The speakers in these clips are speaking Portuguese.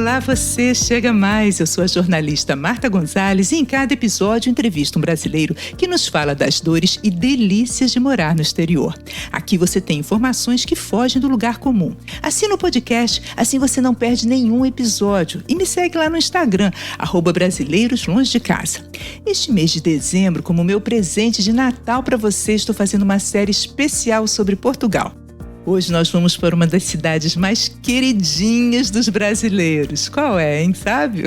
Olá, você chega mais. Eu sou a jornalista Marta Gonzalez e em cada episódio entrevisto um brasileiro que nos fala das dores e delícias de morar no exterior. Aqui você tem informações que fogem do lugar comum. Assina o podcast, assim você não perde nenhum episódio. E me segue lá no Instagram, @brasileiroslongedecasa. Este mês de dezembro, como meu presente de Natal para você, estou fazendo uma série especial sobre Portugal. Hoje nós vamos para uma das cidades mais queridinhas dos brasileiros. Qual é, hein? Sabe?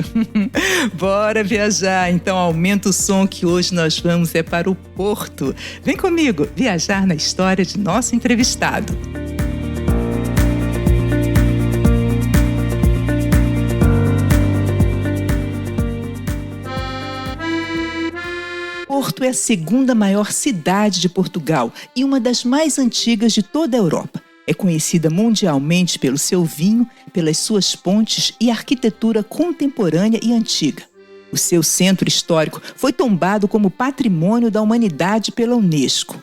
Bora viajar! Então aumenta o som que hoje nós vamos para o Porto. Vem comigo viajar na história de nosso entrevistado. Porto é a segunda maior cidade de Portugal e uma das mais antigas de toda a Europa. É conhecida mundialmente pelo seu vinho, pelas suas pontes e arquitetura contemporânea e antiga. O seu centro histórico foi tombado como Patrimônio da Humanidade pela Unesco.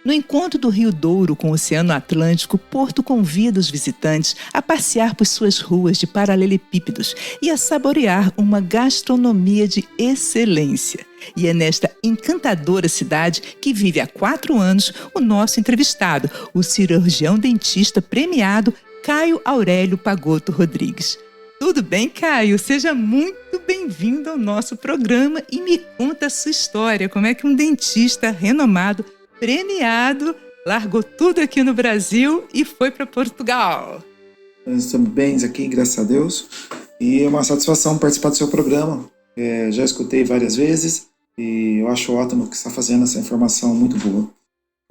No encontro do Rio Douro com o Oceano Atlântico, Porto convida os visitantes a passear por suas ruas de paralelepípedos e a saborear uma gastronomia de excelência. E é nesta encantadora cidade que vive há 4 anos o nosso entrevistado, o cirurgião dentista premiado Caio Aurélio Pagotto Rodrigues. Tudo bem, Caio? Seja muito bem-vindo ao nosso programa e me conta a sua história. Como é que um dentista renomado, premiado, largou tudo aqui no Brasil e foi para Portugal? Nós estamos bem aqui, graças a Deus. E é uma satisfação participar do seu programa. Já escutei várias vezes e eu acho ótimo que você está fazendo essa informação muito boa.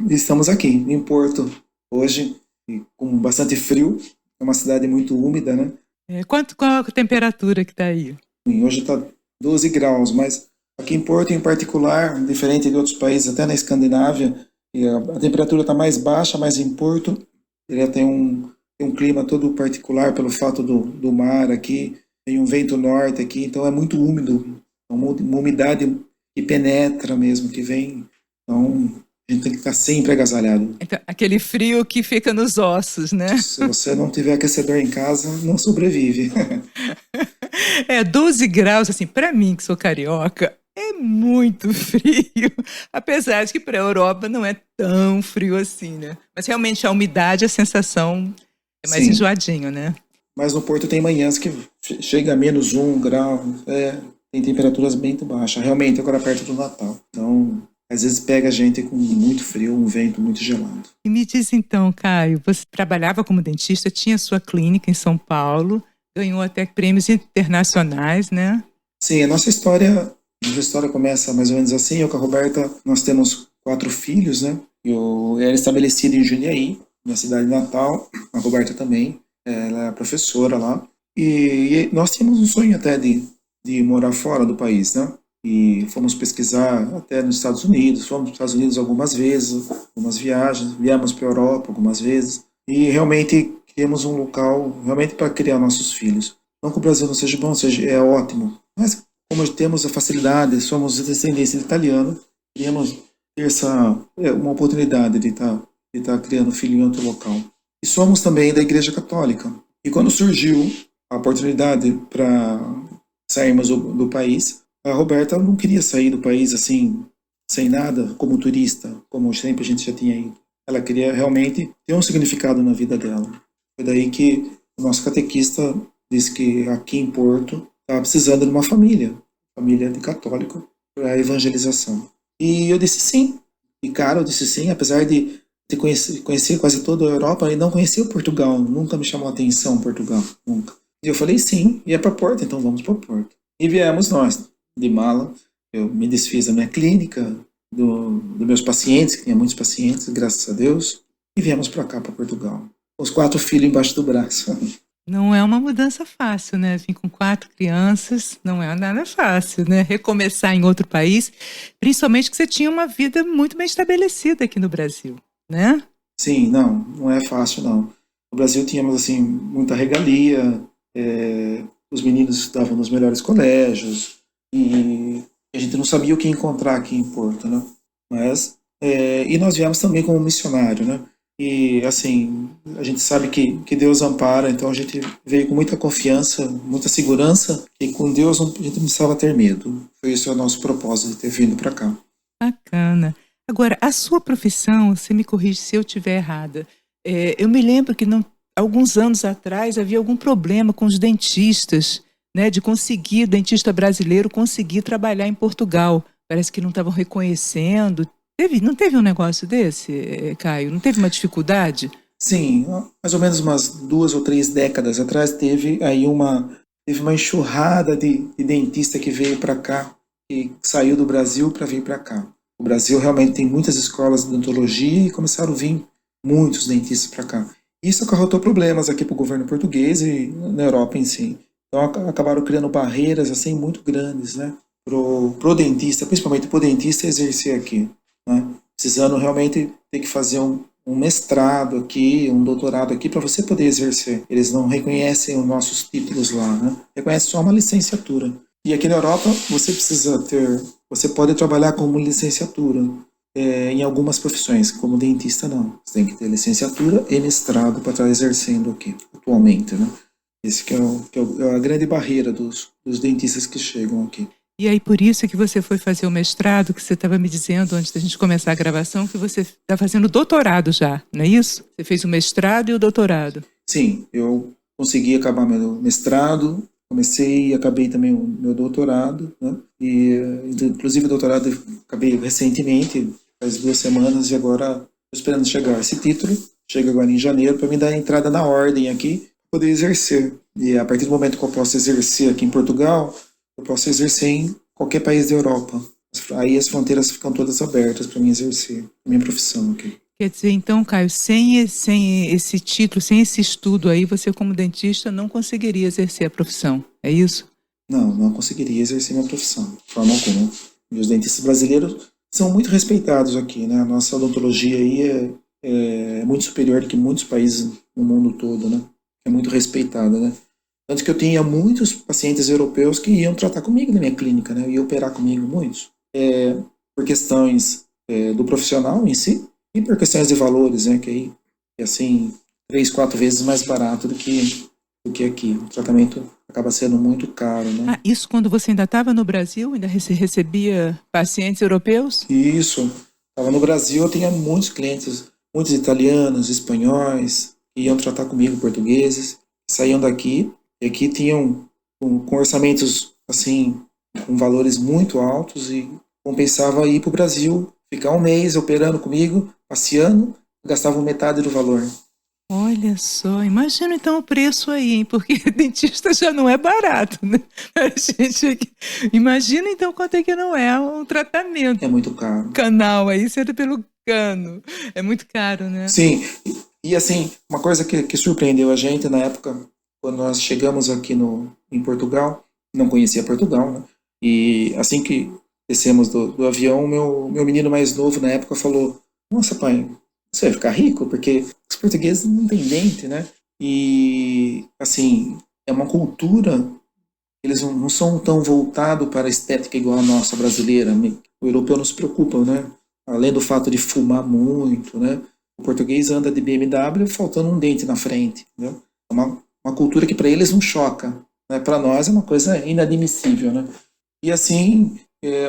E estamos aqui, em Porto, hoje, com bastante frio. É uma cidade muito úmida, né? Qual a temperatura que está aí? Hoje está 12 graus, mas aqui em Porto, em particular, diferente de outros países, até na Escandinávia, a temperatura está mais baixa, mas em Porto ele tem um clima todo particular pelo fato do mar aqui, tem um vento norte aqui, então é muito úmido, uma umidade que penetra mesmo, que vem, então a gente tem que estar sempre agasalhado. Então, aquele frio que fica nos ossos, né? Se você não tiver aquecedor em casa, não sobrevive. 12 graus, assim, para mim que sou carioca, é muito frio, apesar de que para a Europa não é tão frio assim, né? Mas realmente a umidade, a sensação é mais enjoadinho, né? Mas no Porto tem manhãs que chega a menos 1 grau, tem temperaturas bem baixas, realmente agora perto do Natal. Então, às vezes pega a gente com muito frio, um vento muito gelado. E me diz então, Caio, você trabalhava como dentista, tinha sua clínica em São Paulo, ganhou até prêmios internacionais, né? Sim, a nossa história começa mais ou menos assim. Eu com a Roberta, nós temos 4 filhos, né? Eu era estabelecido em Jundiaí, na cidade natal. A Roberta também, ela é professora lá. E nós tínhamos um sonho até de morar fora do país, né? E fomos pesquisar até nos Estados Unidos. Fomos nos Estados Unidos algumas vezes, algumas viagens. Viemos para a Europa algumas vezes. E realmente queríamos um local realmente para criar nossos filhos. Não que o Brasil não seja bom, é ótimo. Mas como temos a facilidade, somos de descendência de italiano, queríamos ter uma oportunidade de estar criando filho em outro local. E somos também da Igreja Católica. E quando surgiu a oportunidade para sairmos do país, a Roberta não queria sair do país assim, sem nada, como turista, como sempre a gente já tinha ido. Ela queria realmente ter um significado na vida dela. Foi daí que o nosso catequista disse que aqui em Porto estava precisando de uma família de católico, para a evangelização. E eu disse sim. E cara, eu disse sim, apesar de conhecer quase toda a Europa, e não conhecia Portugal. Nunca me chamou a atenção Portugal, nunca. E eu falei sim, e é para Porto, então vamos para Porto. E viemos nós, de mala. Eu me desfiz da minha clínica, dos meus pacientes, que tinha muitos pacientes, graças a Deus, e viemos para cá, para Portugal. Os 4 filhos embaixo do braço. Não é uma mudança fácil, né? Vim com 4 crianças, não é nada fácil, né? Recomeçar em outro país, principalmente que você tinha uma vida muito bem estabelecida aqui no Brasil, né? Sim, não é fácil, não. No Brasil tínhamos, assim, muita regalia, os meninos estudavam nos melhores colégios, e a gente não sabia o que encontrar aqui em Porto, né? Mas, e nós viemos também como missionário, né? E, assim, a gente sabe que Deus ampara, então a gente veio com muita confiança, muita segurança, e com Deus a gente não precisava ter medo. Foi esse o nosso propósito de ter vindo para cá. Bacana. Agora, a sua profissão, você me corrige se eu estiver errada. Eu me lembro que alguns anos atrás havia algum problema com os dentistas, né, de conseguir, dentista brasileiro conseguir trabalhar em Portugal. Parece que não estavam reconhecendo. Não teve um negócio desse, Caio? Não teve uma dificuldade? Sim, mais ou menos umas 2 ou 3 décadas atrás teve uma enxurrada de dentista que veio para cá, que saiu do Brasil para vir para cá. O Brasil realmente tem muitas escolas de odontologia e começaram a vir muitos dentistas para cá. Isso acarretou problemas aqui para o governo português e na Europa em si. Então acabaram criando barreiras assim muito grandes, né, pro dentista, principalmente pro dentista exercer aqui, né? Precisando realmente ter que fazer um mestrado aqui, um doutorado aqui para você poder exercer. Eles não reconhecem os nossos títulos lá, né? Reconhecem só uma licenciatura. E aqui na Europa você pode trabalhar como licenciatura em algumas profissões, como dentista não. Você tem que ter licenciatura e mestrado para estar exercendo aqui, atualmente, né? Esse que é a grande barreira dos dentistas que chegam aqui. E aí, por isso que você foi fazer o mestrado, que você estava me dizendo antes da gente começar a gravação, que você está fazendo doutorado já, não é isso? Você fez o mestrado e o doutorado. Sim, eu consegui acabar meu mestrado, comecei e acabei também o meu doutorado, né? E, inclusive, o doutorado eu acabei recentemente, faz 2 semanas, e agora estou esperando chegar esse título. Chega agora em janeiro para me dar a entrada na ordem aqui, para poder exercer. E a partir do momento que eu posso exercer aqui em Portugal, eu posso exercer em qualquer país da Europa. Aí as fronteiras ficam todas abertas para mim exercer a minha profissão aqui. Quer dizer, então, Caio, sem esse título, sem esse estudo aí, você como dentista não conseguiria exercer a profissão, é isso? Não conseguiria exercer minha profissão, de forma alguma. E os dentistas brasileiros são muito respeitados aqui, né? A nossa odontologia aí é muito superior do que muitos países no mundo todo, né? É muito respeitada, né? Tanto que eu tinha muitos pacientes europeus que iam tratar comigo na minha clínica, né? Iam operar comigo, muitos. Por questões do profissional em si e por questões de valores, né? Que aí é assim, 3, 4 vezes mais barato do que aqui. O tratamento acaba sendo muito caro, né? Ah, isso quando você ainda estava no Brasil? Ainda recebia pacientes europeus? Isso. Estava no Brasil, eu tinha muitos clientes, muitos italianos, espanhóis, que iam tratar comigo, portugueses, saíam daqui. E aqui tinham com orçamentos assim, com valores muito altos e compensava ir para o Brasil, ficar um mês operando comigo, passeando, gastavam metade do valor. Olha só, imagina então o preço aí, hein? Porque dentista já não é barato, né? A gente, imagina então quanto é que não é um tratamento. É muito caro. Canal aí, sendo pelo cano. É muito caro, né? Sim, e assim, uma coisa que surpreendeu a gente na época, quando nós chegamos aqui em Portugal, não conhecia Portugal, né? E assim que descemos do avião, meu menino mais novo na época falou: "Nossa, pai, você vai ficar rico? Porque os portugueses não têm dente, né?" E assim, é uma cultura, eles não são tão voltados para a estética igual a nossa brasileira. O europeu não se preocupa, né? Além do fato de fumar muito, né? O português anda de BMW faltando um dente na frente, entendeu? É uma cultura que para eles não choca, né? Para nós é uma coisa inadmissível, né? E assim,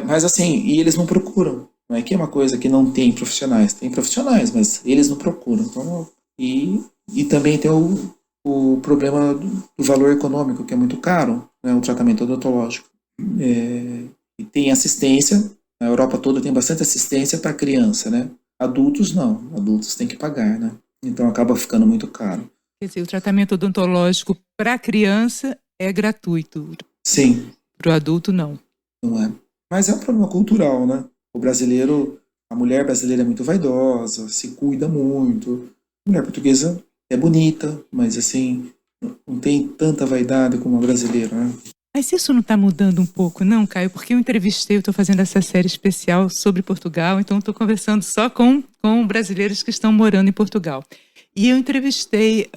mas assim, e eles não procuram. Não é que é uma coisa que não tem profissionais, tem profissionais, mas eles não procuram. Então, e também tem o problema do valor econômico, que é muito caro, né? O tratamento odontológico. E tem assistência, na Europa toda tem bastante assistência para criança, né? Adultos não, adultos têm que pagar, né? Então acaba ficando muito caro. Quer dizer, o tratamento odontológico para criança é gratuito. Sim. Para o adulto, não. Não é. Mas é um problema cultural, né? A mulher brasileira é muito vaidosa, se cuida muito. A mulher portuguesa é bonita, mas assim, não tem tanta vaidade como a brasileira, né? Mas isso não está mudando um pouco, não, Caio? Porque eu estou fazendo essa série especial sobre Portugal, então estou conversando só com brasileiros que estão morando em Portugal. E eu entrevistei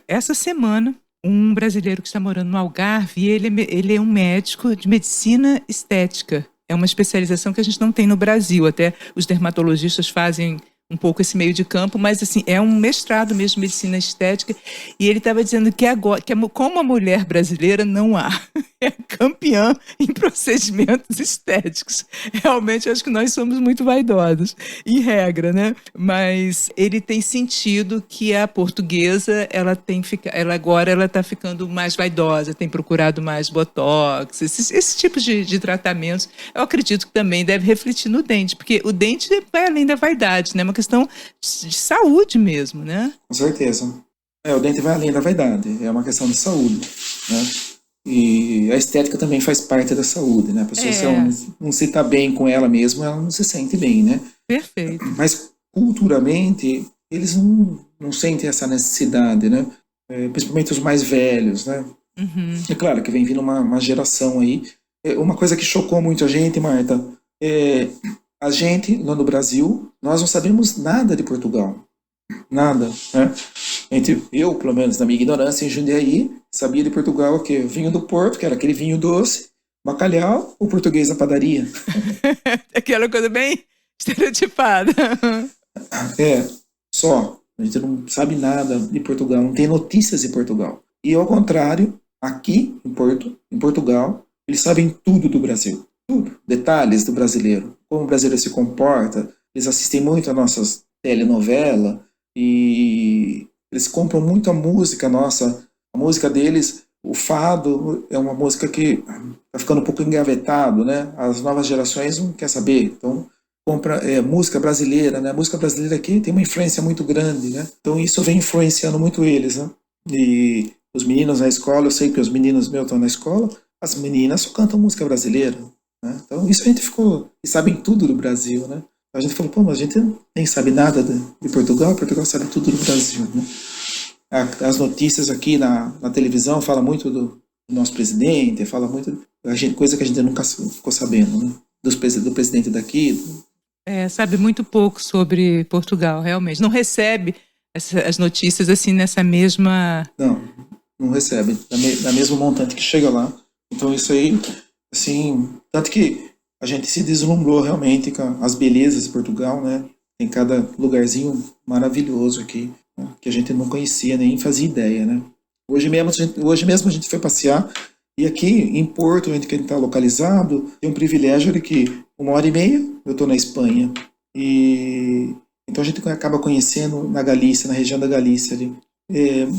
essa semana um brasileiro que está morando no Algarve, e ele é um médico de medicina estética. É uma especialização que a gente não tem no Brasil. Até os dermatologistas fazem um pouco esse meio de campo, mas assim, é um mestrado mesmo em medicina estética, e ele estava dizendo que agora, como a mulher brasileira não há, é campeã em procedimentos estéticos. Realmente acho que nós somos muito vaidosos, em regra, né? Mas ele tem sentido que a portuguesa, ela agora ela está ficando mais vaidosa, tem procurado mais botox, esse tipo de tratamentos. Eu acredito que também deve refletir no dente, porque o dente vai além da vaidade, né? É uma questão de saúde mesmo, né? Com certeza. O dente vai além da vaidade, é uma questão de saúde, né? E a estética também faz parte da saúde, né? A pessoa, se ela não se está bem com ela mesma, ela não se sente bem, né? Perfeito. Mas, culturalmente, eles não sentem essa necessidade, né? Principalmente os mais velhos, né? Uhum. É claro que vem vindo uma geração aí. Uma coisa que chocou muito a gente, Marta, a gente, lá no Brasil, nós não sabemos nada de Portugal. Nada, né? Eu, pelo menos na minha ignorância, em Jundiaí, sabia de Portugal o quê? Vinho do Porto, que era aquele vinho doce, bacalhau, o português da padaria. Aquela coisa bem estereotipada. Só. A gente não sabe nada de Portugal, não tem notícias de Portugal. E ao contrário, aqui em Portugal, eles sabem tudo do Brasil. Tudo. Detalhes do brasileiro. Como o brasileiro se comporta. Eles assistem muito a nossas telenovelas e eles compram muito a música nossa. A música deles, o fado, é uma música que está ficando um pouco engavetado, né? As novas gerações não querem saber. Então, compra música brasileira, né? A música brasileira aqui tem uma influência muito grande, né? Então, isso vem influenciando muito eles, né? E os meninos na escola, eu sei que os meninos meus estão na escola, as meninas só cantam música brasileira, né? Então, isso a gente ficou... E sabem tudo do Brasil, né? A gente falou, pô, mas a gente nem sabe nada de Portugal sabe tudo do Brasil, né? As notícias aqui na televisão falam muito do nosso presidente, fala muito coisa que a gente nunca ficou sabendo, né? Do presidente daqui. Sabe muito pouco sobre Portugal, realmente. Não recebe as notícias assim nessa mesma... Não recebe, da mesmo montante que chega lá. Então isso aí, assim, tanto que a gente se deslumbrou realmente com as belezas de Portugal, né? Tem cada lugarzinho maravilhoso aqui, né? Que a gente não conhecia, nem fazia ideia, né? Hoje mesmo a gente foi passear e aqui em Porto, onde a gente está localizado, tem um privilégio de que 1h30 eu estou na Espanha. E então a gente acaba conhecendo na Galícia, na região da Galícia ali,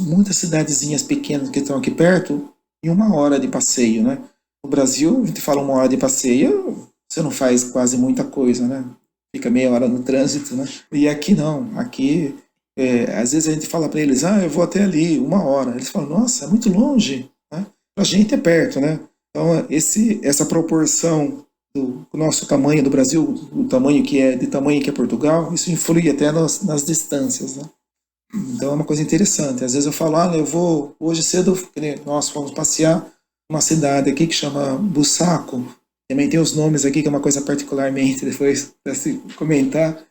muitas cidadezinhas pequenas que estão aqui perto em 1 hora de passeio, né? No Brasil, a gente fala 1 hora de passeio, você não faz quase muita coisa, né? Fica meia hora no trânsito, né? E aqui não, aqui às vezes a gente fala para eles, eu vou até ali, 1 hora. Eles falam, nossa, é muito longe, né? Pra gente é perto, né? Então essa proporção do nosso tamanho do Brasil, o tamanho que é Portugal, isso influi até nas distâncias, né? Então é uma coisa interessante. Às vezes eu falo, eu vou hoje cedo, nós fomos passear uma cidade aqui que chama Bussaco. Também tem os nomes aqui, que é uma coisa particularmente, depois para se comentar.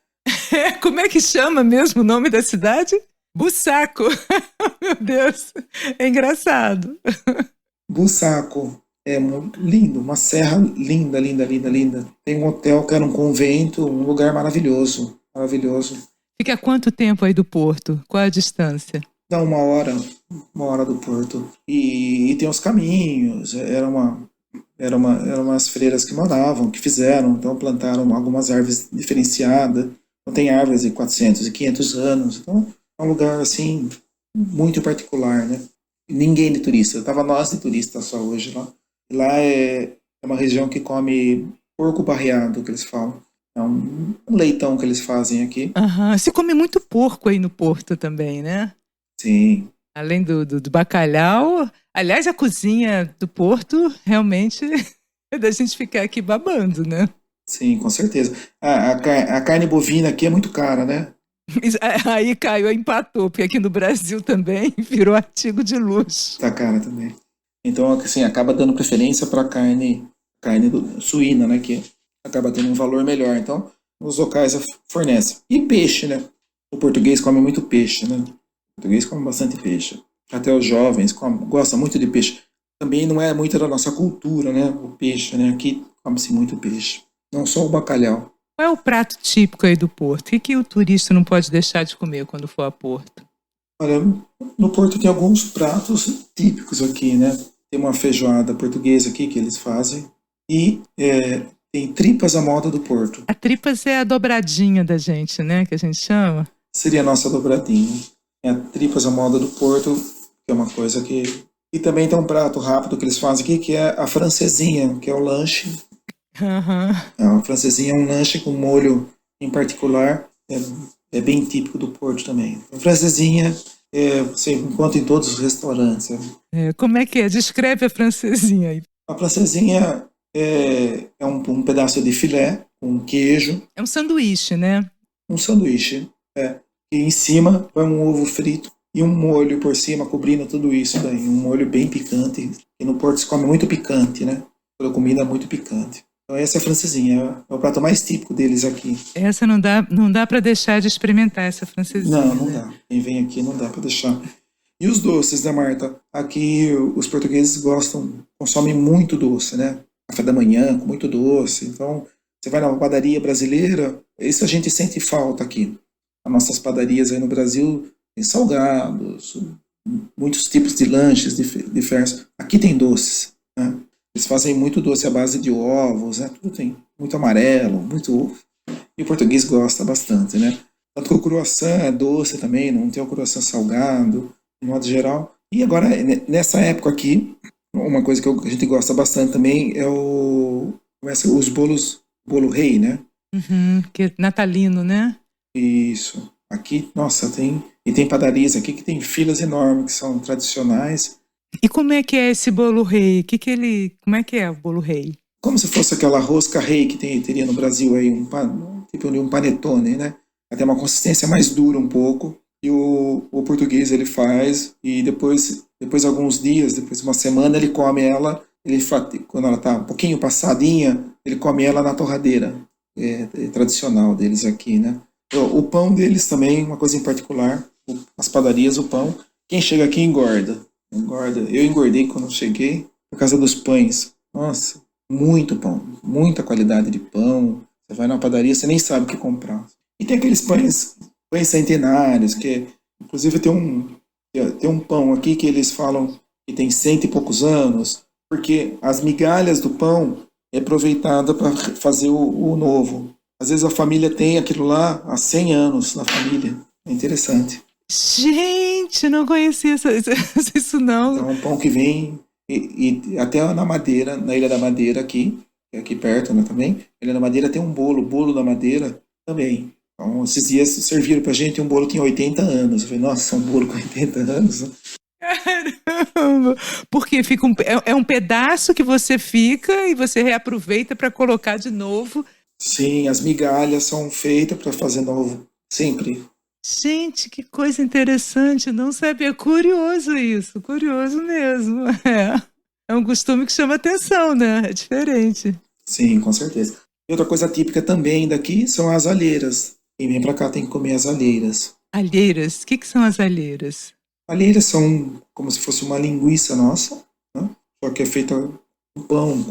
Como é que chama mesmo o nome da cidade? Bussaco. Meu Deus, é engraçado. Bussaco. É muito lindo, uma serra linda, linda, linda, linda. Tem um hotel que era um convento, um lugar maravilhoso, maravilhoso. Fica quanto tempo aí do Porto? Qual a distância? Dá 1 hora do Porto. E tem os caminhos, eram umas freiras que moravam, que fizeram, então plantaram algumas árvores diferenciadas. Então tem árvores de 400 e 500 anos. Então é um lugar, assim, muito particular, né? E ninguém de turista, estava nós de turista só hoje lá. E lá é uma região que come porco barreado, que eles falam. É um leitão que eles fazem aqui. Se come muito porco aí no Porto também, né? Sim. Além do bacalhau. Aliás, a cozinha do Porto realmente é da gente ficar aqui babando, né? Sim, com certeza. A carne bovina aqui é muito cara, né? Aí caiu, empatou, porque aqui no Brasil também virou artigo de luxo. Tá cara também. Então, assim, acaba dando preferência para carne suína, né? Que acaba tendo um valor melhor. Então, os locais fornecem. E peixe, né? O português come muito peixe, né? O português come bastante peixe. Até os jovens gostam muito de peixe. Também não é muito da nossa cultura, né? O peixe, né? Aqui come-se muito peixe. Não só o bacalhau. Qual é o prato típico aí do Porto? O que o turista não pode deixar de comer quando for a Porto? Olha, no Porto tem alguns pratos típicos aqui, né? Tem uma feijoada portuguesa aqui que eles fazem e tem tripas à moda do Porto. A tripas é a dobradinha da gente, né? Que a gente chama. Seria a nossa dobradinha. É a tripas à moda do Porto, que é uma coisa que... E também tem um prato rápido que eles fazem aqui, que é a francesinha, que é o lanche. Uhum. A francesinha é um lanche com molho em particular, é bem típico do Porto também. A francesinha você encontra em todos os restaurantes. Como é que é? Descreve a francesinha aí. A francesinha é um pedaço de filé com queijo. É um sanduíche, né? Um sanduíche. E em cima põe um ovo frito e um molho por cima cobrindo tudo isso daí. Um molho bem picante. E no Porto se come muito picante, né? Toda comida é muito picante. Então essa é a francesinha, é o prato mais típico deles aqui. Essa não dá para deixar de experimentar, essa francesinha. Não dá. Quem vem aqui não dá para deixar. E os doces, né, Marta? Aqui os portugueses consomem muito doce, né? Café da manhã com muito doce. Então, você vai na padaria brasileira, isso a gente sente falta aqui. As nossas padarias aí no Brasil tem salgados, muitos tipos de lanches diversos. Aqui tem doces, né? Eles fazem muito doce à base de ovos, né? Tudo tem muito amarelo, muito ovo. E o português gosta bastante, né? Tanto que o croissant é doce também, não tem o croissant salgado, de modo geral. E agora, nessa época aqui, uma coisa que a gente gosta bastante também é os bolos, bolo rei, né? Uhum, que é natalino, né? Isso. Aqui, nossa, tem padarias aqui que tem filas enormes, que são tradicionais. E como é que é esse bolo rei? Como é que é o bolo rei? Como se fosse aquela rosca rei que teria no Brasil aí, tipo de um panetone, né? Até uma consistência mais dura um pouco. E o português ele faz e depois de alguns dias, depois de uma semana, ele come ela. Quando ela está um pouquinho passadinha, ele come ela na torradeira. É tradicional deles aqui, né? O pão deles também, uma coisa em particular. As padarias, o pão. Quem chega aqui engorda. Eu engordei quando cheguei por causa dos pães. Nossa, muito pão, muita qualidade de pão. Você vai na padaria, você nem sabe o que comprar. E tem aqueles pães centenários, que inclusive tem um pão aqui que eles falam que tem 100 e poucos anos, porque as migalhas do pão é aproveitada para fazer o novo. Às vezes a família tem aquilo lá há 100 anos na família. É interessante. Gente, não conhecia isso não. Então é um pão que vem e até na Madeira, na Ilha da Madeira aqui, que é aqui perto, né, também. Na Ilha da Madeira tem um bolo da Madeira também. Então esses dias serviram pra gente um bolo que tinha 80 anos. Eu falei, nossa, um bolo com 80 anos? Caramba! Porque é um pedaço que você fica e você reaproveita para colocar de novo. Sim, as migalhas são feitas para fazer novo, sempre. Gente, que coisa interessante, não sabia. É curioso isso, curioso mesmo. É um costume que chama atenção, né? É diferente. Sim, com certeza. E outra coisa típica também daqui são as alheiras. Quem vem para cá tem que comer as alheiras. Alheiras? O que são as alheiras? Alheiras são como se fosse uma linguiça nossa, né? Só que é feita com pão,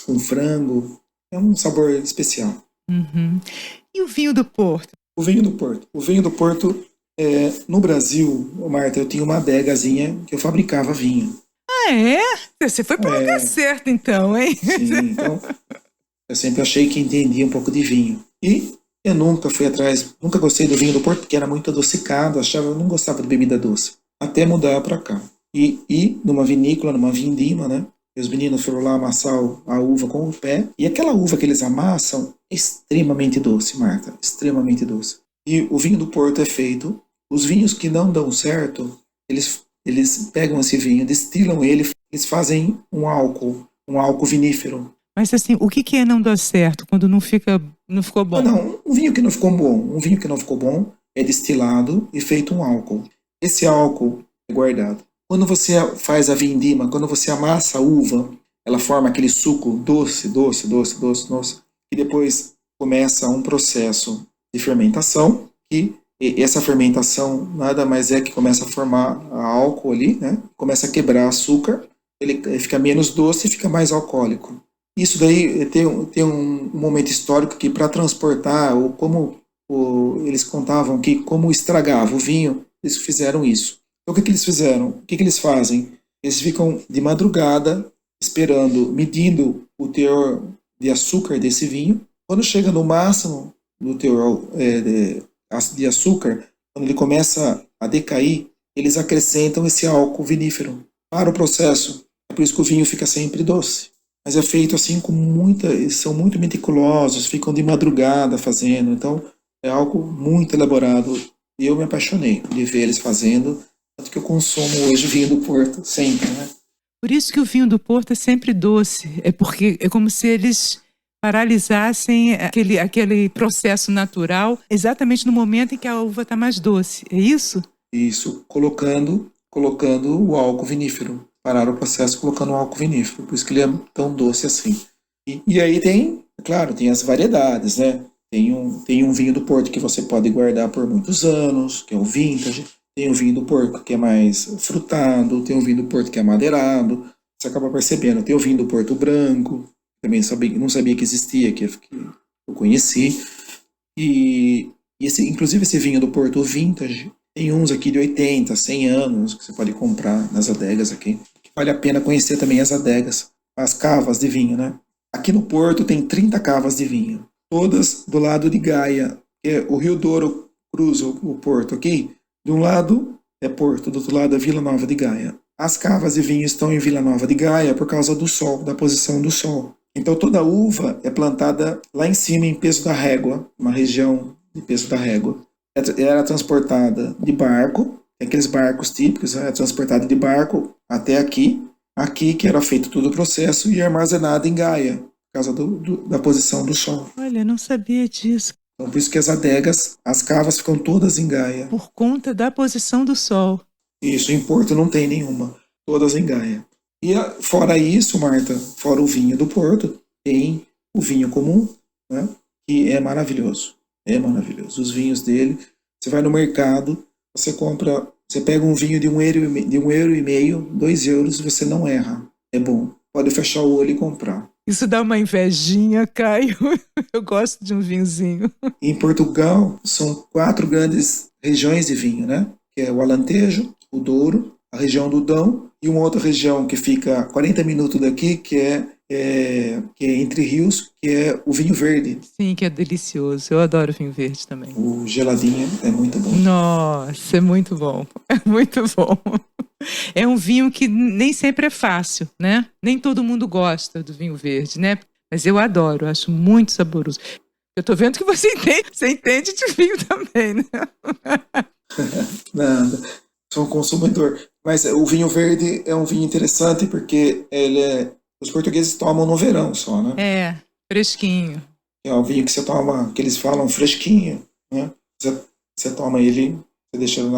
com frango. É um sabor especial. Uhum. E o vinho do Porto? O vinho do Porto. O vinho do Porto, no Brasil, Marta, eu tinha uma adegazinha que eu fabricava vinho. Ah, é? Você foi para o lugar certo, então, hein? Sim, então eu sempre achei que entendia um pouco de vinho. E eu nunca fui atrás, nunca gostei do vinho do Porto, porque era muito adocicado, eu não gostava de bebida doce. Até mudar para cá. E numa vinícola, numa vindima, né? E os meninos foram lá amassar a uva com o pé. E aquela uva que eles amassam é extremamente doce, Marta. Extremamente doce. E o vinho do Porto é feito. Os vinhos que não dão certo, eles pegam esse vinho, destilam ele, eles fazem um álcool vinífero. Mas assim, o que é não dar certo quando não ficou bom? Não, um vinho que não ficou bom. Um vinho que não ficou bom é destilado e feito um álcool. Esse álcool é guardado. Quando você faz a vindima, quando você amassa a uva, ela forma aquele suco doce, e depois começa um processo de fermentação, e essa fermentação nada mais é que começa a formar álcool ali, né? Começa a quebrar açúcar, ele fica menos doce e fica mais alcoólico. Isso daí tem um momento histórico que para transportar, ou como eles contavam que como estragava o vinho, eles fizeram isso. Então o que, que eles fizeram? O que, que eles fazem? Eles ficam de madrugada esperando, medindo o teor de açúcar desse vinho. Quando chega no máximo do teor de açúcar, quando ele começa a decair, eles acrescentam esse álcool vinífero para o processo. É por isso que o vinho fica sempre doce. Mas é feito assim com eles são muito meticulosos, ficam de madrugada fazendo, então é algo muito elaborado. E eu me apaixonei de ver eles fazendo, tanto que eu consumo hoje vinho do Porto, sempre, né? Por isso que o vinho do Porto é sempre doce, é porque é como se eles paralisassem aquele processo natural exatamente no momento em que a uva está mais doce, é isso? Isso, colocando o álcool vinífero. Parar o processo colocando o álcool vinífero. Por isso que ele é tão doce assim. E aí tem, claro, tem as variedades, né? Tem um vinho do Porto que você pode guardar por muitos anos, que é o vintage. Tem o vinho do Porto que é mais frutado. Tem o vinho do Porto que é madeirado. Você acaba percebendo. Tem o vinho do Porto branco. Também não sabia que existia, que eu conheci. Inclusive esse vinho do Porto vintage, tem uns aqui de 80, 100 anos que você pode comprar nas adegas aqui. Vale a pena conhecer também as adegas, as cavas de vinho, né? Aqui no Porto tem 30 cavas de vinho, todas do lado de Gaia, que é o Rio Douro cruza o Porto aqui. De um lado é Porto, do outro lado é Vila Nova de Gaia. As cavas de vinho estão em Vila Nova de Gaia por causa do sol, da posição do sol. Então toda a uva é plantada lá em cima em Peso da Régua, uma região de Peso da Régua. Era transportada de barco, aqueles barcos típicos, era transportada de barco até aqui que era feito todo o processo e armazenada em Gaia, por causa da posição do sol. Olha, eu não sabia disso. Então, por isso que as adegas, as cavas ficam todas em Gaia. Por conta da posição do sol. Isso, em Porto não tem nenhuma, todas em Gaia. E fora isso, Marta, fora o vinho do Porto, tem o vinho comum, né, que é maravilhoso. É maravilhoso. Os vinhos dele, você vai no mercado, você pega um vinho de €1,5, €2, você não erra. É bom. Pode fechar o olho e comprar. Isso dá uma invejinha, Caio. Eu gosto de um vinhozinho. Em Portugal, são 4 grandes regiões de vinho, né? Que é o Alentejo, o Douro, a região do Dão e uma outra região que fica a 40 minutos daqui, que é Entre Rios, que é o vinho verde. Sim, que é delicioso. Eu adoro vinho verde também. O geladinho é muito bom. Nossa, é muito bom. É muito bom. É um vinho que nem sempre é fácil, né? Nem todo mundo gosta do vinho verde, né? Mas eu adoro, acho muito saboroso. Eu tô vendo que você entende de vinho também, né? Nada, sou um consumidor. Mas o vinho verde é um vinho interessante porque os portugueses tomam no verão só, né? É, fresquinho. É um vinho que você toma, que eles falam fresquinho, né? Você toma ele, você deixa ele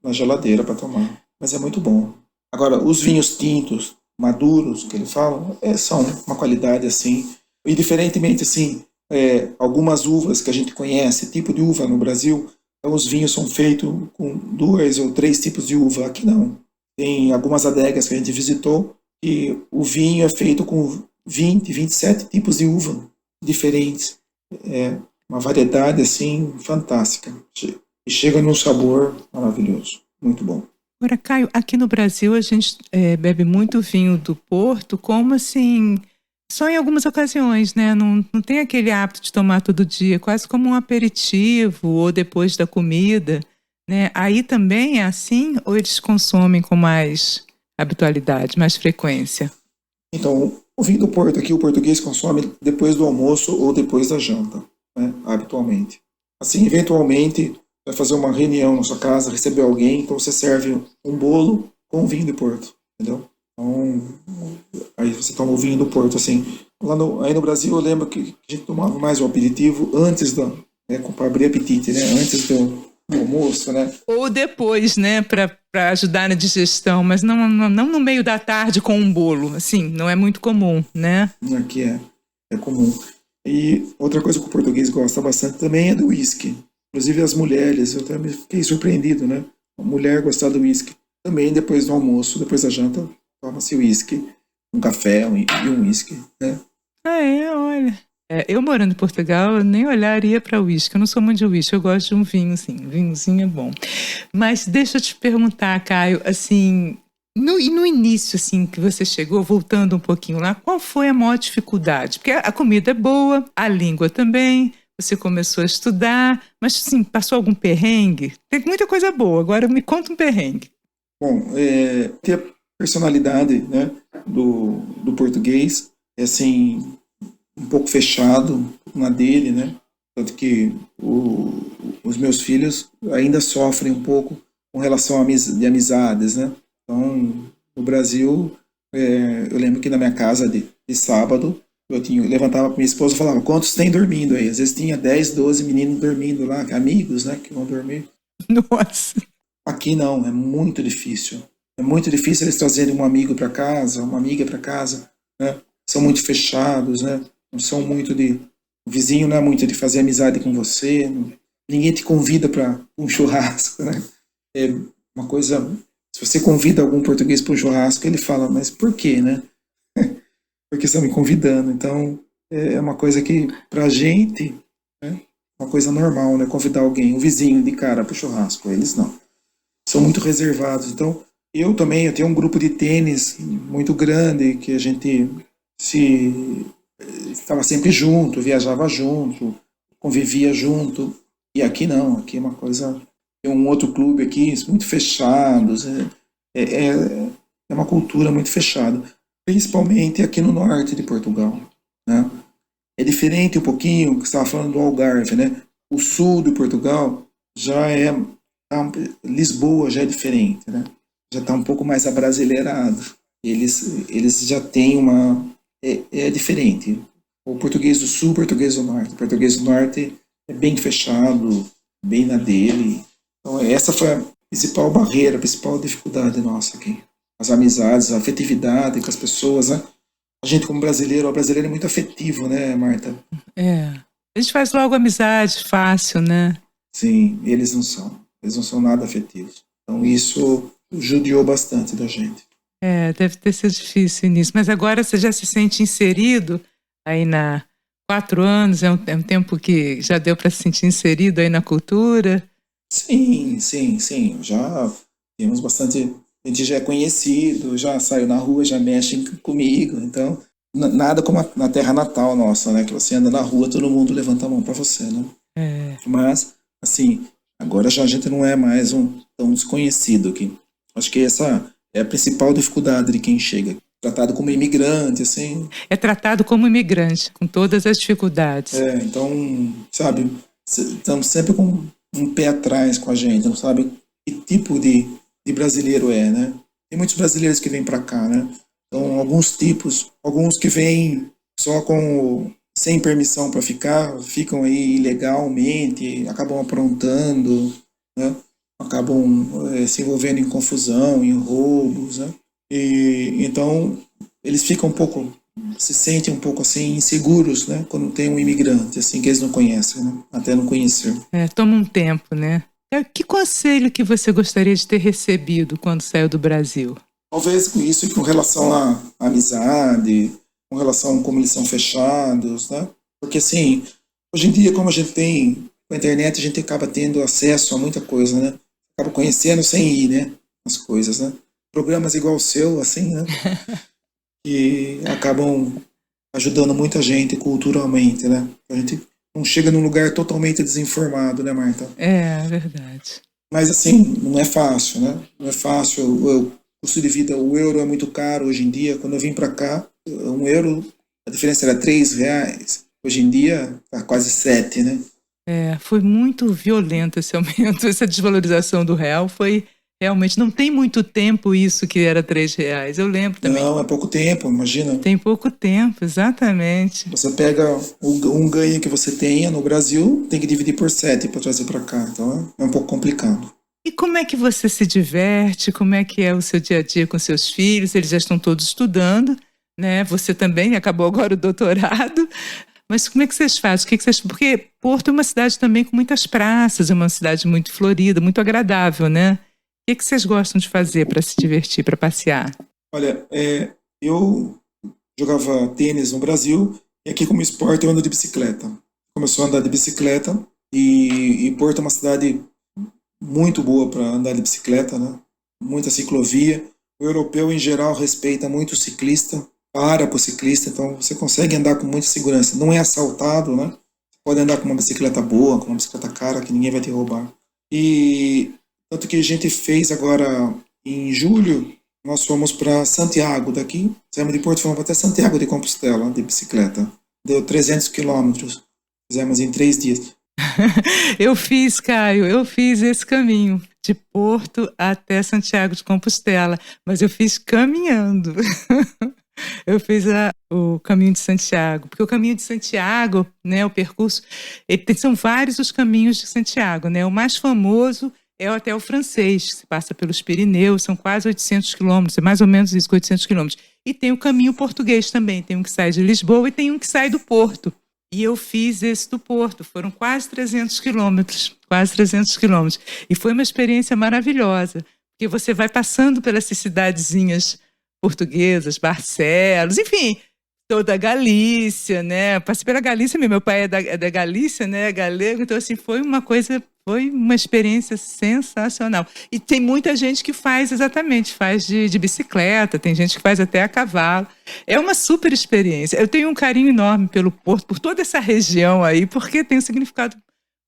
na geladeira para tomar. Mas é muito bom. Agora, os vinhos tintos, maduros, que eles falam, são uma qualidade assim. E diferentemente, assim, algumas uvas que a gente conhece, tipo de uva no Brasil, os vinhos são feitos com 2 ou 3 tipos de uva. Aqui não. Tem algumas adegas que a gente visitou e o vinho é feito com 20, 27 tipos de uva diferentes. É uma variedade assim fantástica. E chega num sabor maravilhoso. Muito bom. Agora, Caio, aqui no Brasil a gente bebe muito vinho do Porto, como assim, só em algumas ocasiões, né? Não tem aquele hábito de tomar todo dia, quase como um aperitivo ou depois da comida, né? Aí também é assim ou eles consomem com mais habitualidade, mais frequência? Então, o vinho do Porto aqui, o português consome depois do almoço ou depois da janta, né? Habitualmente. Assim, eventualmente, vai fazer uma reunião na sua casa, receber alguém, então você serve um bolo com vinho do Porto, entendeu? Então, aí você toma o vinho do Porto, assim. Aí no Brasil eu lembro que a gente tomava mais o aperitivo antes para abrir apetite, né? Antes do almoço, né? Ou depois, né, para ajudar na digestão, mas não no meio da tarde com um bolo, assim, não é muito comum, né? Aqui é comum. E outra coisa que o português gosta bastante também é do uísque. Inclusive as mulheres, eu também fiquei surpreendido, né? A mulher gostar do uísque. Também depois do almoço, depois da janta, toma-se uísque, um café e um uísque, né? Ah, olha. Eu morando em Portugal, eu nem olharia para uísque. Eu não sou muito de uísque, eu gosto de um vinho, sim. Um vinhozinho é bom. Mas deixa eu te perguntar, Caio, assim, no início, assim, que você chegou, voltando um pouquinho lá, qual foi a maior dificuldade? Porque a comida é boa, a língua também, você começou a estudar, mas, assim, passou algum perrengue? Tem muita coisa boa, agora me conta um perrengue. Bom, ter a personalidade, né, do português é assim um pouco fechado na dele, né? Tanto que os meus filhos ainda sofrem um pouco com relação de amizades, né? Então, no Brasil, eu lembro que na minha casa de sábado, eu levantava para minha esposa e falava, quantos tem dormindo aí? Às vezes tinha 10, 12 meninos dormindo lá, amigos, né, que vão dormir. Nossa! Aqui não, é muito difícil. É muito difícil eles trazerem um amigo para casa, uma amiga para casa, né? São muito fechados, né? Não são muito de. O vizinho não é muito de fazer amizade com você. Ninguém te convida para um churrasco, né? É uma coisa. Se você convida algum português para um churrasco, ele fala, mas por quê, né? Porque estão me convidando. Então, é uma coisa que, pra gente, né? Uma coisa normal, né? Convidar alguém, um vizinho de cara para o churrasco. Eles não. São muito reservados. Então, eu tenho um grupo de tênis muito grande que a gente se estava sempre junto, viajava junto, convivia junto. E aqui não, aqui é uma coisa. Tem um outro clube aqui, muito fechados. É, é, é uma cultura muito fechada, principalmente aqui no norte de Portugal, né? É diferente um pouquinho, que você estava falando do Algarve, né? O sul de Portugal já é Lisboa já é diferente, né? Já está um pouco mais abrasileirado. Eles já têm uma é diferente. O português do sul, o português do norte. O português do norte é bem fechado, bem na dele. Então essa foi a principal barreira, a principal dificuldade nossa aqui. As amizades, a afetividade com as pessoas, né? A gente como brasileiro, o brasileiro é muito afetivo, né, Marta? A gente faz logo amizade fácil, né? Sim, eles não são. Eles não são nada afetivos. Então isso judiou bastante da gente. Deve ter sido difícil nisso. Mas agora você já se sente inserido aí 4 anos, é um tempo que já deu para se sentir inserido aí na cultura? Sim, sim, sim. Já temos bastante. A gente já é conhecido, já saiu na rua, já mexem comigo. Então, nada como na terra natal nossa, né? Que você anda na rua, todo mundo levanta a mão para você, né? Mas, assim, agora já a gente não é mais tão desconhecido aqui. Acho que essa é a principal dificuldade de quem chega. Tratado como imigrante, assim. É tratado como imigrante, com todas as dificuldades. Então, sabe, estamos sempre com um pé atrás com a gente, não sabe que tipo de brasileiro é, né? Tem muitos brasileiros que vêm para cá, né? Então, alguns tipos, alguns que vêm só sem permissão para ficar, ficam aí ilegalmente, acabam aprontando, né? Acabam se envolvendo em confusão, em roubos, né? E então eles ficam se sentem um pouco assim inseguros, né? Quando tem um imigrante assim que eles não conhecem, né? Até não conhecer. Toma um tempo, né? Que conselho que você gostaria de ter recebido quando saiu do Brasil? Talvez com isso, com relação à amizade, com relação a como eles são fechados, né? Porque assim, hoje em dia, como a gente tem com a internet, a gente acaba tendo acesso a muita coisa, né? Acaba conhecendo sem ir, né? As coisas, né? Programas igual o seu, assim, né? Que acabam ajudando muita gente culturalmente, né? A gente não chega num lugar totalmente desinformado, né, Marta? É verdade. Mas assim, não é fácil, né? Não é fácil. O custo de vida, o euro é muito caro hoje em dia. Quando eu vim para cá, um euro, a diferença era R$3. Hoje em dia, tá quase 7, né? Foi muito violento esse aumento, essa desvalorização do real foi realmente, não tem muito tempo isso que era R$3, eu lembro também. Não, é pouco tempo, imagina. Tem pouco tempo, exatamente. Você pega um ganho que você tenha no Brasil, tem que dividir por 7 para trazer para cá, então é um pouco complicado. E como é que você se diverte? Como é que é o seu dia a dia com seus filhos? Eles já estão todos estudando, né? Você também acabou agora o doutorado. Mas como é que vocês fazem? Porque Porto é uma cidade também com muitas praças, é uma cidade muito florida, muito agradável, né? O que vocês gostam de fazer para se divertir, para passear? Olha, eu jogava tênis no Brasil E aqui, como esporte, eu ando de bicicleta. Começou a andar de bicicleta e Porto é uma cidade muito boa para andar de bicicleta, né? Muita ciclovia. O europeu, em geral, respeita muito o ciclista, para o ciclista, então você consegue andar com muita segurança. Não é assaltado, né? Pode andar com uma bicicleta boa, com uma bicicleta cara, que ninguém vai te roubar. E tanto que a gente fez agora, em julho, nós fomos para Santiago daqui, saímos de Porto, fomos até Santiago de Compostela, de bicicleta. Deu 300 quilômetros, fizemos em 3 dias. Eu fiz, Caio, eu fiz esse caminho de Porto até Santiago de Compostela, mas eu fiz caminhando. Eu fiz o caminho de Santiago, porque o caminho de Santiago, né, o percurso, são vários os caminhos de Santiago, né? O mais famoso é o Hotel Francês, que se passa pelos Pirineus, são quase 800 quilômetros, é mais ou menos isso, 800 quilômetros. E tem o caminho português também, tem um que sai de Lisboa e tem um que sai do Porto. E eu fiz esse do Porto, foram quase 300 quilômetros, quase 300 quilômetros. E foi uma experiência maravilhosa, porque você vai passando pelas cidadezinhas portuguesas, Barcelos, enfim, toda a Galícia, né? Passei pela Galícia mesmo, meu pai é da Galícia, né? Galego, então assim, foi uma experiência sensacional. E tem muita gente que faz exatamente, faz de bicicleta, tem gente que faz até a cavalo. É uma super experiência. Eu tenho um carinho enorme pelo Porto, por toda essa região aí, porque tem um significado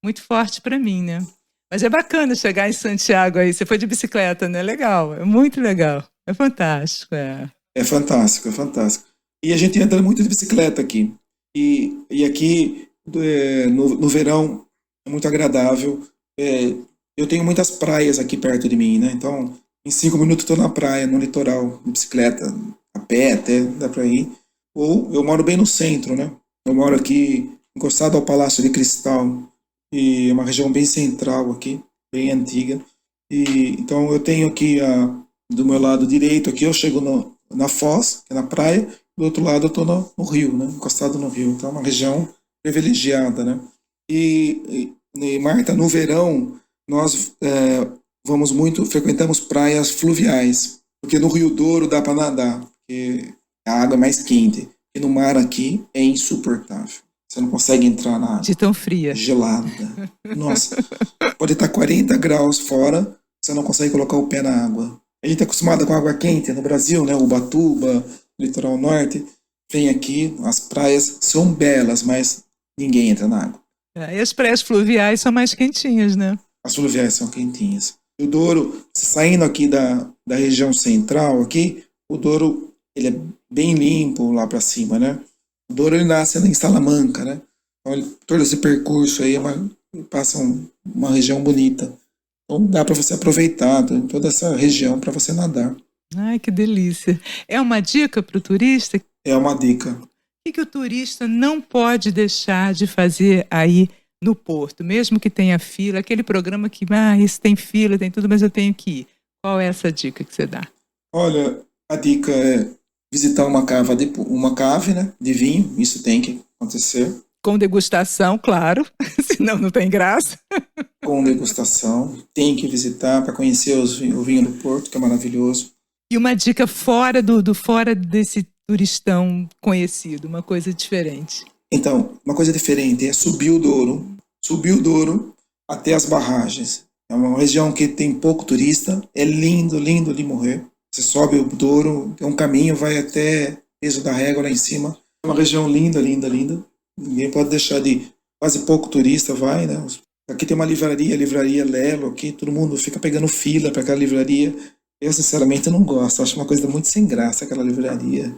muito forte para mim, né? Mas é bacana chegar em Santiago aí. Você foi de bicicleta, né? Legal, é muito legal. É fantástico, é. É fantástico, é fantástico. E a gente anda muito de bicicleta aqui. E aqui, no verão, é muito agradável. Eu tenho muitas praias aqui perto de mim, né? Então, em 5 minutos estou na praia, no litoral, de bicicleta, a pé até, dá para ir. Ou eu moro bem no centro, né? Eu moro aqui encostado ao Palácio de Cristal, e é uma região bem central aqui, bem antiga. E então eu tenho aqui do meu lado direito aqui, eu chego na Foz, que é na praia, do outro lado eu estou no rio, né? Encostado no rio. Então é uma região privilegiada, né? E Marta, no verão nós frequentamos praias fluviais, porque no Rio Douro dá para nadar, porque a água é mais quente. E no mar aqui é insuportável. Você não consegue entrar na água. De tão fria. Gelada. Nossa, pode estar 40 graus fora, você não consegue colocar o pé na água. A gente é acostumado com água quente no Brasil, né? Ubatuba, litoral norte. Vem aqui, as praias são belas, mas ninguém entra na água. E as praias fluviais são mais quentinhas, né? As fluviais são quentinhas. O Douro, saindo aqui da região central, aqui, o Douro ele é bem limpo lá para cima, né? O Douro ele nasce em Salamanca, né? Então, todo esse percurso aí passa uma região bonita. Então dá para você aproveitar toda essa região para você nadar. Ai, que delícia. É uma dica para o turista? É uma dica. O que o turista não pode deixar de fazer aí no Porto, mesmo que tenha fila, aquele programa que, esse tem fila, tem tudo, mas eu tenho que ir. Qual é essa dica que você dá? Olha, a dica é visitar uma cave, né, de vinho, isso tem que acontecer. Com degustação, claro, senão não tem graça. Com degustação, tem que visitar para conhecer o vinho do Porto, que é maravilhoso. E uma dica fora fora desse turistão conhecido, uma coisa diferente. Então, uma coisa diferente é subir o Douro até as barragens. É uma região que tem pouco turista, é lindo, lindo de morrer. Você sobe o Douro, tem um caminho, vai até Peso da Régua lá em cima. É uma região linda, linda, linda. Ninguém pode deixar de... Quase pouco turista vai, né? Aqui tem uma livraria Lelo, aqui todo mundo fica pegando fila para aquela livraria. Eu, sinceramente, não gosto. Acho uma coisa muito sem graça aquela livraria.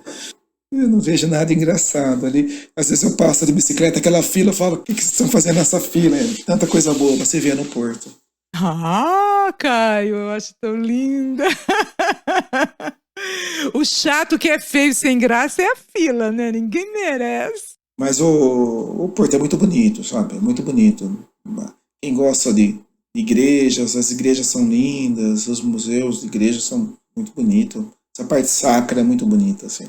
Eu não vejo nada engraçado ali. Às vezes eu passo de bicicleta, aquela fila, eu falo, o que vocês estão fazendo nessa fila? Tanta coisa boa pra você ver no Porto. Caio, eu acho tão linda. O chato que é feio sem graça é a fila, né? Ninguém merece. Mas o Porto é muito bonito, sabe? É muito bonito. Quem gosta de igrejas, as igrejas são lindas, os museus de igrejas são muito bonitos. Essa parte sacra é muito bonita, assim.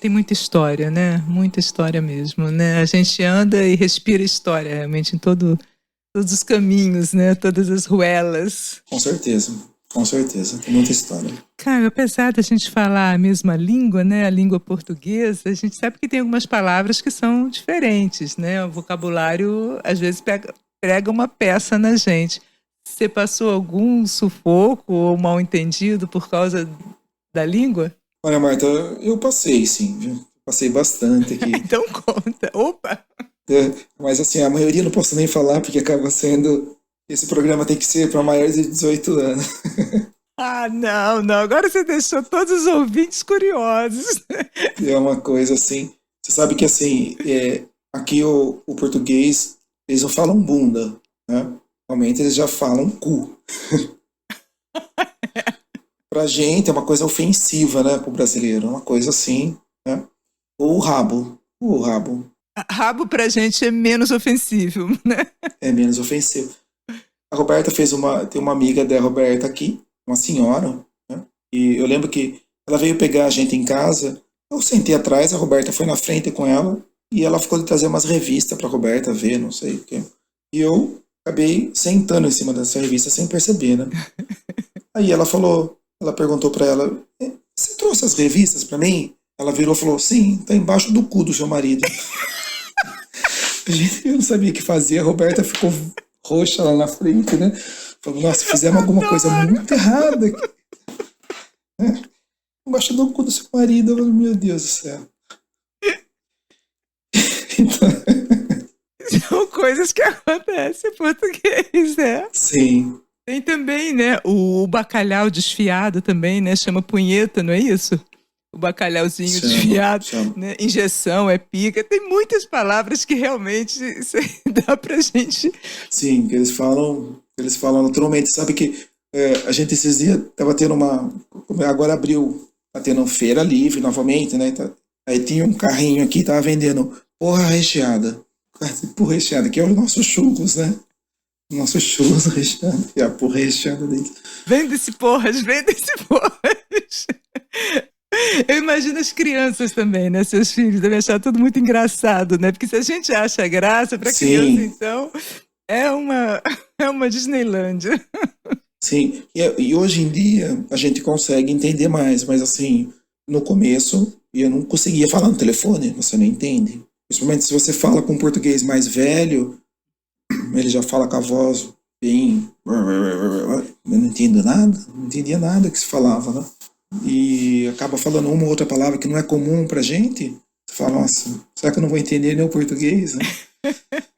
Tem muita história, né? Muita história mesmo, né? A gente anda e respira história, realmente, em todos os caminhos, né? Todas as ruelas. Com certeza. Com certeza, tem muita história. Cara, apesar da gente falar a mesma língua, né, a língua portuguesa, a gente sabe que tem algumas palavras que são diferentes, né? O vocabulário, às vezes, prega uma peça na gente. Você passou algum sufoco ou mal-entendido por causa da língua? Olha, Marta, eu passei, sim, viu? Passei bastante aqui. Então conta. Opa! Mas assim, a maioria não posso nem falar, porque acaba sendo. Esse programa tem que ser para maiores de 18 anos. Ah, não, não. Agora você deixou todos os ouvintes curiosos. É uma coisa assim. Você sabe que assim, aqui o português, eles não falam bunda, né? Realmente eles já falam cu. Pra gente é uma coisa ofensiva, né, pro brasileiro. É uma coisa assim, né? Ou rabo. O rabo Rabo pra gente é menos ofensivo, né? é menos ofensivo. A Roberta tem uma amiga da Roberta aqui, uma senhora, né? E eu lembro que ela veio pegar a gente em casa. Eu sentei atrás, a Roberta foi na frente com ela e ela ficou de trazer umas revistas pra Roberta ver, não sei o quê. E eu acabei sentando em cima dessa revista sem perceber, né? Aí ela perguntou pra ela: você trouxe as revistas pra mim? Ela virou e falou: sim, tá embaixo do cu do seu marido. Eu não sabia o que fazer, a Roberta ficou roxa lá na frente, né? Falou: nossa, fizemos alguma coisa muito errada aqui. Embaixo do cu do seu marido. Eu falei: meu Deus do céu. Então, São coisas que acontecem em português, né? sim. Tem também, né? O bacalhau desfiado também, né? Chama punheta, não é isso? O bacalhauzinho desfiado, Chama. né? Injeção, é pica. Tem muitas palavras que realmente dá pra gente. Sim, que eles falam naturalmente. Sabe que a gente esses dias tava tendo agora abriu, tá tendo feira livre novamente, né? Aí tinha um carrinho aqui, tava vendendo porra recheada. Porra recheada, que é o nosso churros, né? Nosso churros recheado, e a porra recheada dele. Vende-se porras, vende-se porras. Eu imagino as crianças também, né? Seus filhos devem achar tudo muito engraçado, né? Porque se a gente acha graça, para criança, então, é uma, é uma Disneylândia. Sim, e hoje em dia a gente consegue entender mais, mas assim, no começo eu não conseguia falar no telefone, você não entende. Principalmente se você fala com um português mais velho, ele já fala com a voz bem. Eu não entendo nada, não entendia nada que se falava, né? E acaba falando uma ou outra palavra que não é comum pra gente. Você fala: nossa, será que eu não vou entender nem o português, né?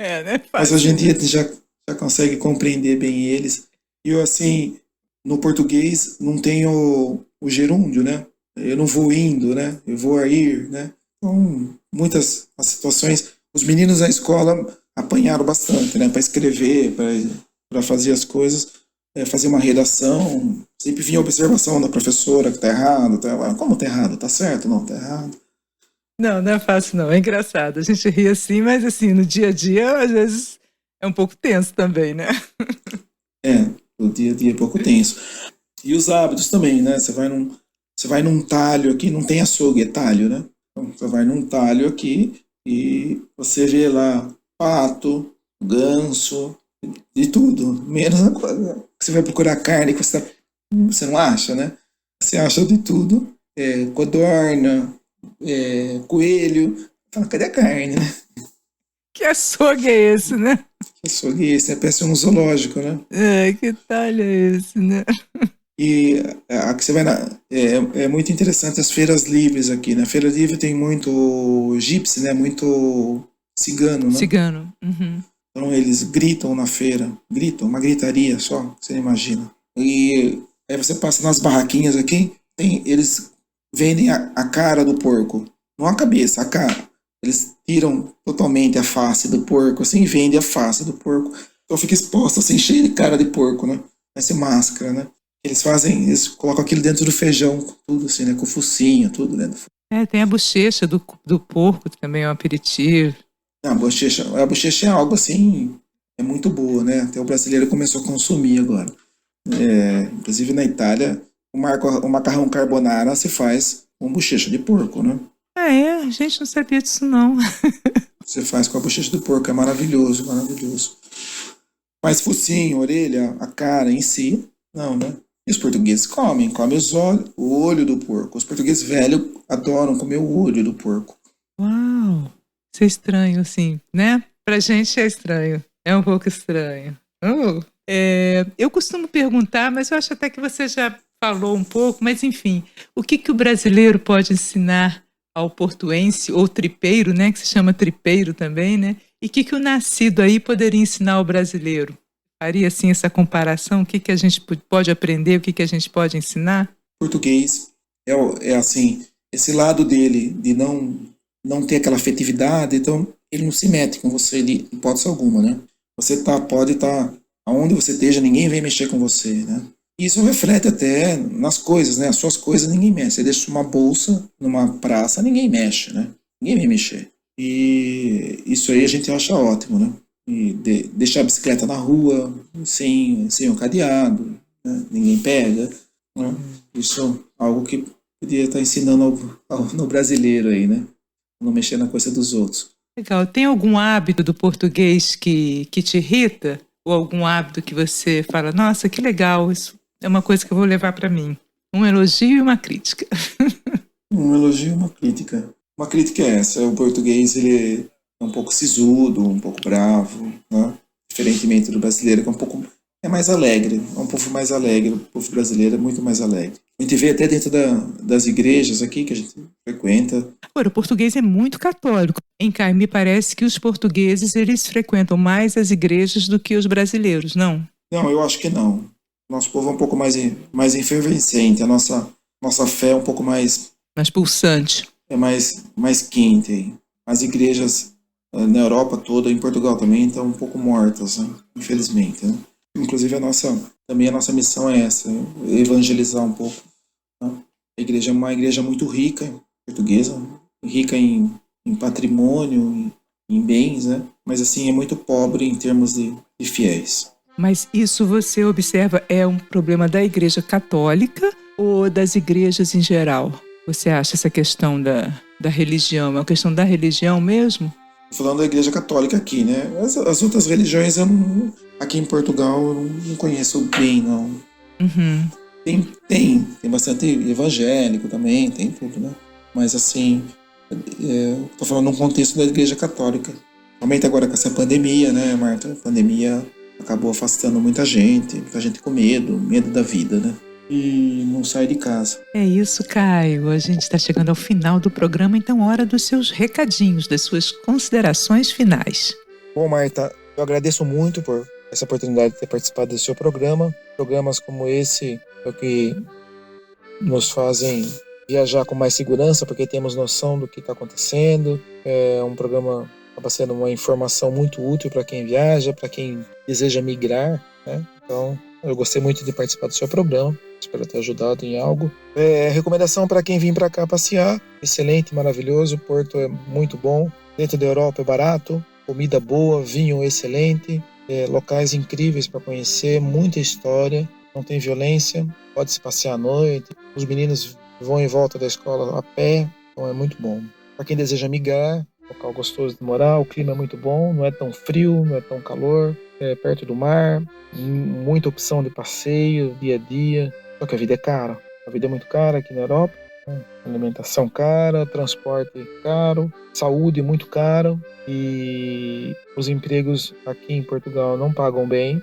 Né? Mas hoje em dia já consegue compreender bem eles. E eu, assim, no português não tenho o gerúndio, né? Eu não vou indo, né? Eu vou a ir, né? Então, muitas as situações. Os meninos na escola apanharam bastante, né? Para escrever, para fazer as coisas, fazer uma redação. Sempre vinha a observação da professora que tá errado. Como tá errado? Tá certo? Não, tá errado. Não, não é fácil não, é engraçado. A gente ri assim, mas assim, no dia a dia, às vezes, é um pouco tenso também, né? O dia a dia é pouco tenso. E os hábitos também, né? Você vai num talho aqui, não tem açougue, é talho, né? Então, você vai num talho aqui e você vê lá pato, ganso, de tudo. Menos a coisa. Você vai procurar carne que você não acha, né? Você acha de tudo. Codorna, coelho. Fala: cadê a carne, né? Que açougue é esse, né? Que açougue é esse? Parece um zoológico, né? Que talho é esse, né? E aqui você vai é muito interessante as feiras livres aqui, né? Feira livre tem muito gypsy, né? Muito cigano, né? Cigano. Uhum. Então eles gritam na feira, gritam, uma gritaria só, você imagina. E aí você passa nas barraquinhas aqui, eles vendem a cara do porco, não a cabeça, a cara. Eles tiram totalmente a face do porco, assim, e vendem a face do porco. Então fica exposto, assim, cheio de cara de porco, né? Parece máscara, né? Eles colocam aquilo dentro do feijão, tudo assim, né? Com o focinho, tudo dentro. Tem a bochecha do porco, que também é um aperitivo. A bochecha é algo assim, é muito boa, né? Até o brasileiro começou a consumir agora. Inclusive na Itália, o macarrão carbonara se faz com bochecha de porco, né? A gente não sabia disso não. Você faz com a bochecha do porco, é maravilhoso, maravilhoso. Mas focinho, orelha, a cara em si, não, né? E os portugueses comem o olho do porco. Os portugueses velhos adoram comer o olho do porco. Uau! Isso é estranho, assim, né? Pra gente é estranho. É um pouco estranho. Eu costumo perguntar, mas eu acho até que você já falou um pouco, mas enfim, o que o brasileiro pode ensinar ao portuense, ou tripeiro, né? Que se chama tripeiro também, né? E o que o nascido aí poderia ensinar ao brasileiro? Faria, assim, essa comparação? O que a gente pode aprender, o que a gente pode ensinar? Português é assim, esse lado dele de não ter aquela afetividade, então ele não se mete com você de hipótese alguma, né? Você pode estar aonde você esteja, ninguém vem mexer com você, né? Isso reflete até nas coisas, né? As suas coisas ninguém mexe. Você deixa uma bolsa numa praça, ninguém mexe, né? Ninguém vem mexer. E isso aí a gente acha ótimo, né? E deixar a bicicleta na rua, sem um cadeado, né? Ninguém pega, né? Isso é algo que podia estar ensinando no brasileiro aí, né? Não mexer na coisa dos outros. Legal. Tem algum hábito do português que te irrita? Ou algum hábito que você fala, nossa, que legal, isso é uma coisa que eu vou levar para mim? Um elogio e uma crítica. Um elogio e uma crítica. Uma crítica é essa, o português ele é um pouco sisudo, um pouco bravo, né? Diferentemente do brasileiro, que é mais alegre, é um povo mais alegre, o povo brasileiro é muito mais alegre. A gente vê até dentro das igrejas aqui que a gente frequenta. Agora, o português é muito católico. Em cá, me parece que os portugueses eles frequentam mais as igrejas do que os brasileiros, não? Não, eu acho que não. Nosso povo é um pouco mais efervescente, a nossa fé é um pouco mais pulsante. É mais quente. As igrejas na Europa toda, em Portugal também, estão um pouco mortas, né? Infelizmente, né? Inclusive a nossa missão é essa, evangelizar um pouco, né? A igreja é uma igreja muito rica, portuguesa, rica em patrimônio, em bens, né? Mas assim, é muito pobre em termos de fiéis. Mas isso você observa é um problema da igreja católica ou das igrejas em geral? Você acha essa questão da religião, é uma questão da religião mesmo? Estou falando da igreja católica aqui, né? As outras religiões aqui em Portugal eu não conheço bem, não. Uhum. Tem bastante evangélico também, tem tudo, né? Mas assim, estou falando num contexto da igreja católica. Realmente agora com essa pandemia, né, Marta? A pandemia acabou afastando muita gente com medo da vida, né? E não sai de casa. É isso, Caio. A gente está chegando ao final do programa, então hora dos seus recadinhos, das suas considerações finais. Bom, Marta, eu agradeço muito por essa oportunidade de ter participado do seu programa. Programas como esse é o que nos fazem viajar com mais segurança, porque temos noção do que está acontecendo. É um programa que acaba sendo uma informação muito útil para quem viaja, para quem deseja migrar, né? Então, eu gostei muito de participar do seu programa. Espero ter ajudado em algo. Recomendação para quem vir para cá passear. Excelente, maravilhoso. Porto é muito bom. Dentro da Europa é barato. Comida boa, vinho excelente. Locais incríveis para conhecer. Muita história. Não tem violência. Pode-se passear à noite. Os meninos vão em volta da escola a pé. Então é muito bom. Para quem deseja migrar, local gostoso de morar. O clima é muito bom. Não é tão frio, não é tão calor. É perto do mar. Muita opção de passeio, dia a dia. Só que a vida é cara. A vida é muito cara aqui na Europa. Alimentação cara, transporte caro, saúde muito caro. E os empregos aqui em Portugal não pagam bem.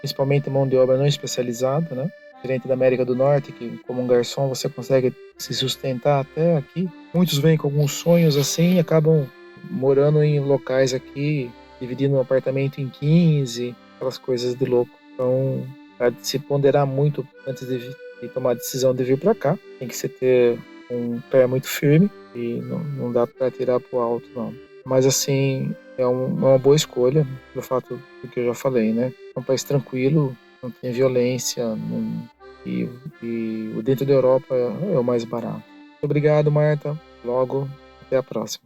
Principalmente mão de obra não especializada, né? Diferente da América do Norte, que como um garçom você consegue se sustentar até aqui. Muitos vêm com alguns sonhos assim e acabam morando em locais aqui, dividindo um apartamento em 15, aquelas coisas de louco. Então, há de se ponderar muito antes de tomar a decisão de vir para cá. Tem que se ter um pé muito firme e não dá para tirar para o alto, não. Mas, assim, é uma boa escolha, pelo fato do que eu já falei, né? É um país tranquilo, não tem violência, e o dentro da Europa é o mais barato. Muito obrigado, Marta. Logo, até a próxima.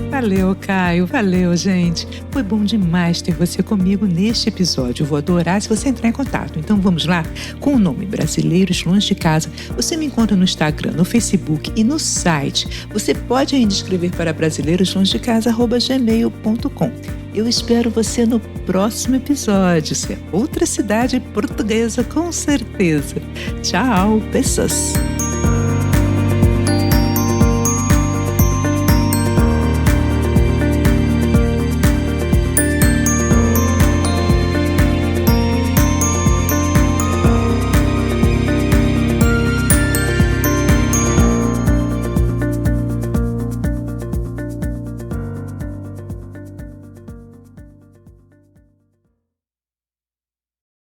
Valeu, Caio. Valeu, gente. Foi bom demais ter você comigo neste episódio. Eu vou adorar se você entrar em contato. Então vamos lá? Com o nome Brasileiros Longe de Casa, você me encontra no Instagram, no Facebook e no site. Você pode ainda escrever para brasileiroslongedecasa@gmail.com. Eu espero você no próximo episódio. Isso é outra cidade portuguesa, com certeza. Tchau, pessoas!